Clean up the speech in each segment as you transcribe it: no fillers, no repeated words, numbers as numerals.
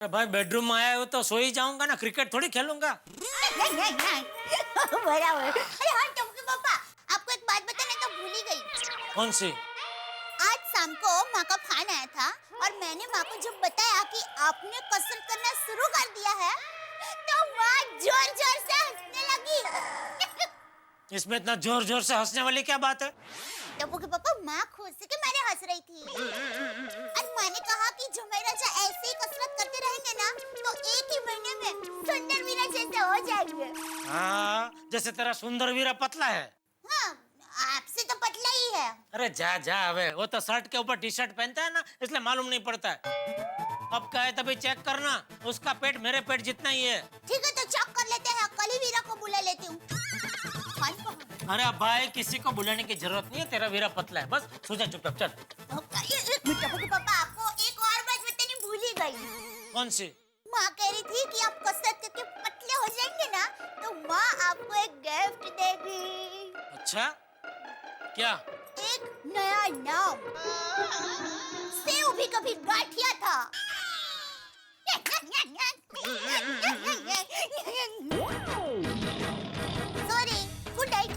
अरे भाई बेडरूम में आया हो तो सो ही जाऊंगा ना, क्रिकेट थोड़ी खेलूंगा। बराबर। अरे हाँ टोपी पापा, आपको एक बात बताने तो भूल ही गई। कौन सी? आज शाम को माँ का फोन आया था और मैंने माँ को जब बताया कि आपने कसरत करना शुरू कर दिया है तो माँ जोर जोर से हंसने लगी। इसमें इतना जोर जोर से हंसने वाली क्या बात है? टप्पू के पापा, माँ खुशी के मारे हंस रही थी और माँ ने कहा कि झुमेर राजा ऐसे ही कसरत करते रहेंगे ना तो एक ही महीने में सुंदर वीरा जैसे हो जाएंगे। हाँ, जैसे तेरा सुंदर वीरा पतला है। हाँ, आपसे तो पतला ही है। अरे जा जा, अबे वो तो शर्ट के ऊपर टी शर्ट पहनता है ना, इसलिए मालूम नहीं पड़ता है। अब क्या है तभी चेक करना, उसका पेट मेरे पेट जितना ही है। ठीक है तो चेक कर लेते हैं, कल ही वीरा को बुला लेती हूँ। अरे भाई किसी को बुलाने की जरूरत नहीं है, तेरा वीरा पतला है, बस सो जा चुपचाप चल। पापा आपको एक और बात बतानी भूल ही गई। कौन सी? माँ कह रही थी कि आप कसरत करके पतले हो जाएंगे ना तो माँ आपको एक गिफ्ट देगी। अच्छा क्या? एक नया नाम। सेव भी कभी गाठिया था। Sorry, good night.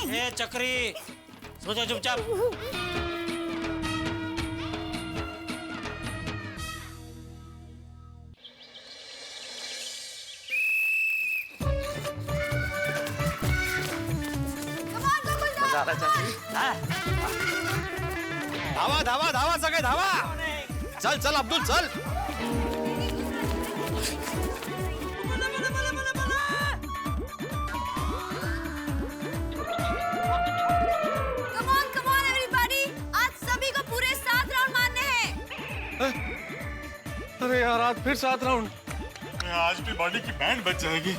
ए चक्री, सो जा चुपचाप। धावा धावा धावा सगळे धावा. चल चल अब्दुल चल. Come on everybody. आज सभी को पूरे 7 राउंड मारने हैं। अरे यार आज फिर 7 राउंड. आज भी बॉडी की बैंड बच जाएगी।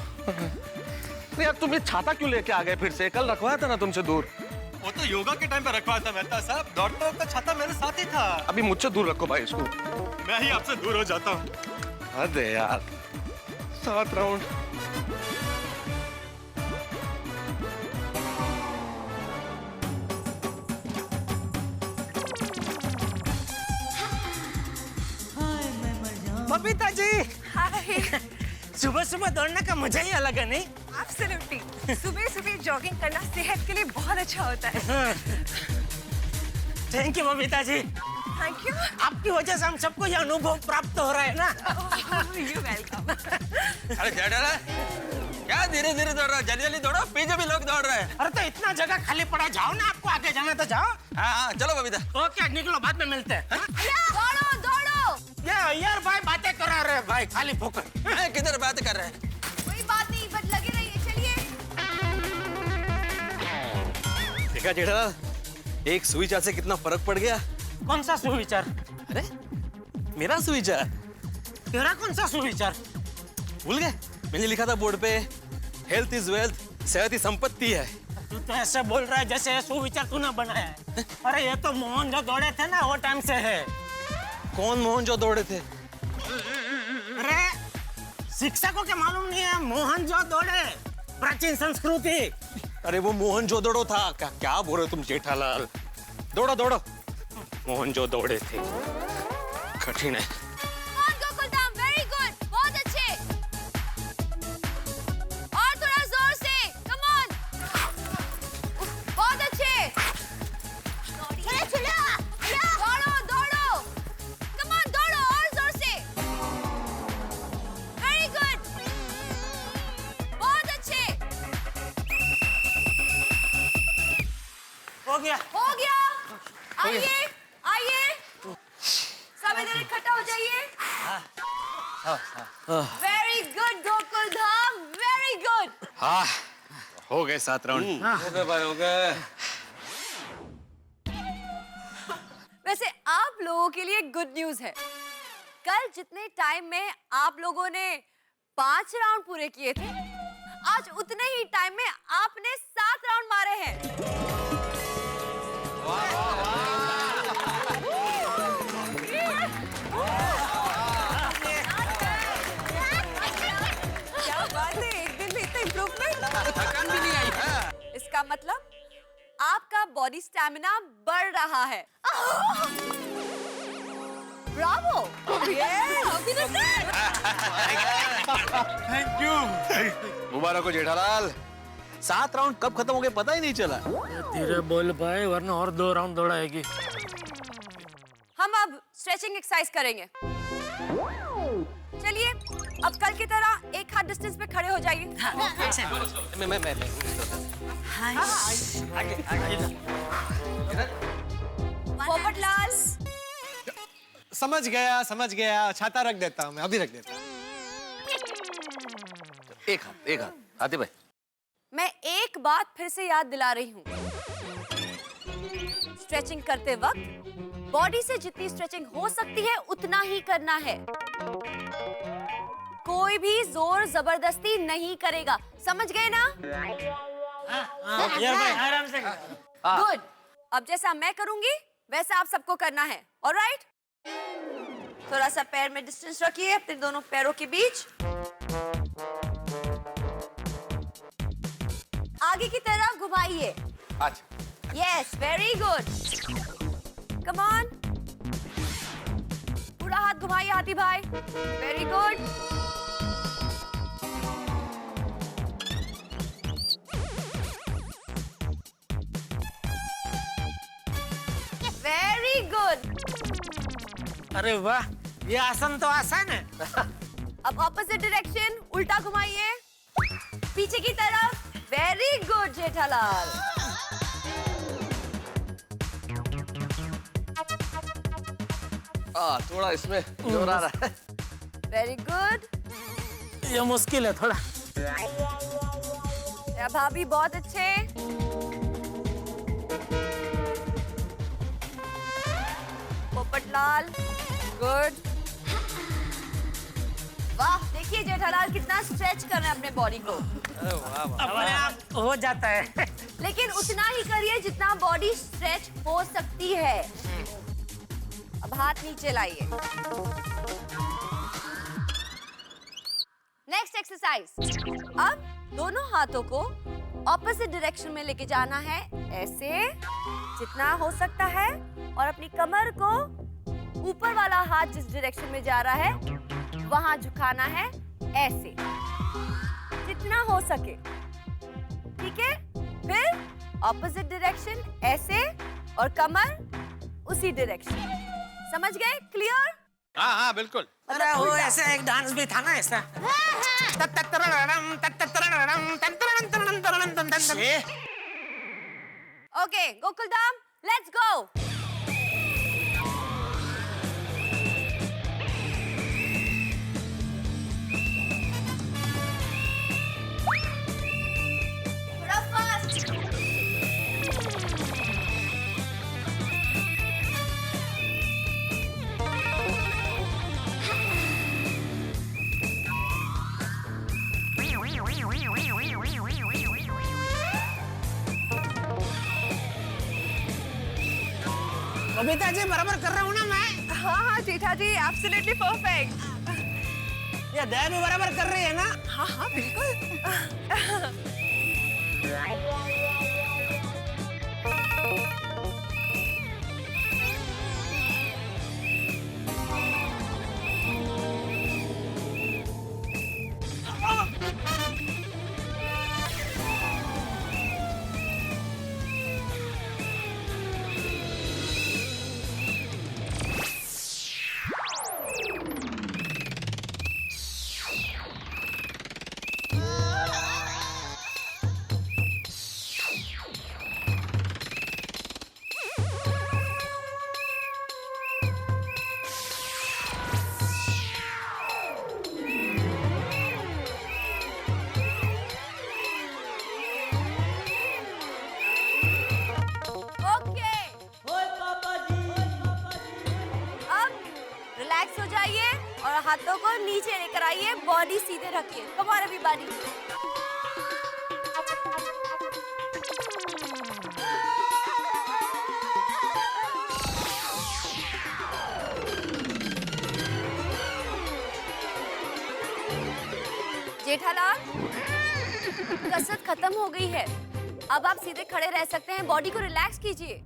यार तुम ये छाता क्यों लेके आ गए फिर से? कल रखवाया था ना तुमसे दूर. वो तो योगा के टाइम पे रखवाया था मेहता साहब. दौड़ता वक्त छाता मेरे साथ ही था. अभी मुझसे दूर रखो भाई इसको. मैं ही आपसे दूर हो जाता हूँ. अरे यार 7 राउंड. बबीता जी, हाय। सुबह सुबह दौड़ने का मजा ही अलग है, नहीं? एब्सोल्युटली। सुबह जॉगिंग करना सेहत के लिए बहुत अच्छा होता है। Thank you Babita ji, thank you. आपकी वजह से हम सबको ये अनुभव प्राप्त हो रहा है ना। You welcome. अरे क्या डर है? क्या धीरे धीरे दौड़ रहा है? जल्दी जल्दी दौड़ो, पीछे भी लोग दौड़ रहे हैं. अरे तो इतना जगह खाली पड़ा, जाओ ना, आपको आगे जाना तो जाओ. हाँ चलो बबीता. ओके निकलो, बाद में मिलते हैं. दौड़ो दौड़ो। ये यार भाई बातें करा रहे हैं भाई, खाली फोकस. किधर बात कर रहे हैं? कोई बात नहीं, बस लगे रहिए, चलिए। देखा जेठा, एक सुविचार से कितना फर्क पड़ गया. कौन सा सुविचार? अरे मेरा सुविचार. तेरा कौन सा सुविचार? भूल गए? मैंने लिखा था बोर्ड पे, हेल्थ इज वेल्थ, सेहत ही संपत्ति है. तू तो ऐसे बोल रहा है जैसे ये सुविचार तूने बनाया है. अरे ये तो मोहन जो दौड़े थे ना वो टाइम से है. कौन मोहन जो दौड़े थे? अरे शिक्षकों के मालूम नहीं है मोहन जो दौड़े, प्राचीन संस्कृति. अरे वो मोहन जो दौड़ो था. क्या बोल रहे हो तुम जेठालाल? दौड़ो दौड़ो. मोहन जो दौड़े थे. कठिन है. Come on, Gokuldham, very good, बहुत अच्छे। और थोड़ा जोर से, come on। बहुत अच्छे। दौड़ो दौड़ो, come on, दौड़ो और जोर से। Very good, बहुत अच्छे। हो गया. हो गया। आइए आइए, सब इधर इकट्ठा हो जाइए। Very good Gokuldham, very good. हाँ हो गए 7 राउंड. हो गए भाई, हो गए. वैसे आप लोगों के लिए गुड न्यूज है। कल जितने टाइम में आप लोगों ने 5 राउंड पूरे किए थे, आज उतने ही टाइम में आपने 7 राउंड मारे हैं। क्या बात है, एक दिन में इतना इम्प्रूवमेंट। थकान भी नहीं आई. इसका मतलब आपका बॉडी स्टैमिना स्टैमिना बढ़ रहा है। ब्रावो! Thank you. मुबारक हो जेठालाल, 7 राउंड कब खत्म हो गए पता ही नहीं चला। धीरे बोल भाई वरना और 2 राउंड दौड़ाएगी। हम अब स्ट्रेचिंग एक्सरसाइज करेंगे। चलिए अब कल की तरह एक हाथ डिस्टेंस पे खड़े हो जाइए। मैं पोपटलाल, समझ गया। छाता रख देता हूँ मैं, अभी रख देता हूँ। एक हाथ आते भाई। मैं एक बात फिर से याद दिला रही हूँ। स्ट्रेचिंग करते वक्त बॉडी से जितनी स्ट्रेचिंग हो सकती है उतना ही करना है। कोई भी जोर जबरदस्ती नहीं करेगा, समझ गए ना? यार भाई आराम से। गुड। अब जैसा मैं करूंगी वैसा आप सबको करना है। ऑलराइट? थोड़ा सा पैर में डिस्टेंस रखिए अपने दोनों पैरों के बीच। आगे की तरफ घुमाइए। अच्छा। Yes, very good. Come on, पूरा हाथ घुमाइए हाथी भाई। Very good. Very good. अरे वाह, ये आसन तो आसान है। अब ऑपोजिट डायरेक्शन, उल्टा घुमाइए पीछे की तरफ। Very good Jethalal. थोड़ा इसमें जोर आ रहा है। Very good. ये मुश्किल है थोड़ा। या भाभी बहुत अच्छे। पोपटलाल, गुड। वाह, देखिए जेठालाल कितना स्ट्रेच कर रहे हैं अपने बॉडी को। अपने आप हो जाता है। लेकिन उतना ही करिए जितना बॉडी स्ट्रेच हो सकती है। अब हाथ नीचे लाइए। Next exercise. अब दोनों हाथों को ऑपोजिट डायरेक्शन में लेके जाना है, ऐसे जितना हो सकता है, और अपनी कमर को ऊपर वाला हाथ जिस डायरेक्शन में जा रहा है वहां झुकाना है, ऐसे जितना हो सके। ठीक है? फिर ऑपोजिट डायरेक्शन ऐसे, और कमर उसी डायरेक्शन। समझ गए? क्लियर? हाँ बिल्कुल। अरे वो ऐसा एक डांस भी था ना ऐसा। Okay Gokuldham, let's go. थोड़ा फास्ट। बबीता जी बराबर कर रहा हूँ ना मैं? हाँ जेठा जी, एब्सोल्युटली परफेक्ट। ये दया भी बराबर कर रही है ना? हाँ बिल्कुल। हाथों को नीचे लेकर आइए, बॉडी सीधे रखिए। Come on everybody. जेठालाल, कसरत खत्म हो गई है। अब आप सीधे खड़े रह सकते हैं। बॉडी को रिलैक्स कीजिए।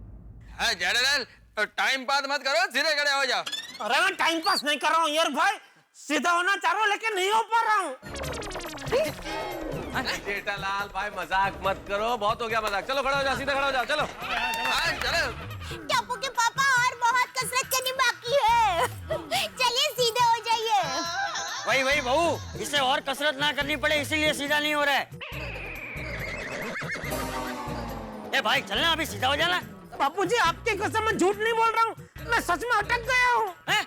हाँ जेठालाल टाइम पास मत करो, सीधे खड़े हो जाओ। अरे मैं टाइम पास नहीं कर रहा हूँ यार भाई, सीधा होना चाह रहा हूँ लेकिन नहीं हो पा रहा हूँ। जेठालाल भाई मजाक मत करो, बहुत हो गया मजाक। चलो खड़े हो जाओ, सीधा खड़े हो जाओ, चलो। हाँ चलो। टप्पू के पापा और बहुत कसरत करनी बाकी है। चलिए सीधे हो जाइए। वही बहू, इसे और कसरत ना करनी पड़े इसीलिए सीधा नहीं हो रहा है। ए भाई चलना, अभी सीधा हो जाना। बापूजी आपकी कसम मैं झूठ नहीं बोल रहा हूँ, मैं सच में अटक गया हूँ। हैं?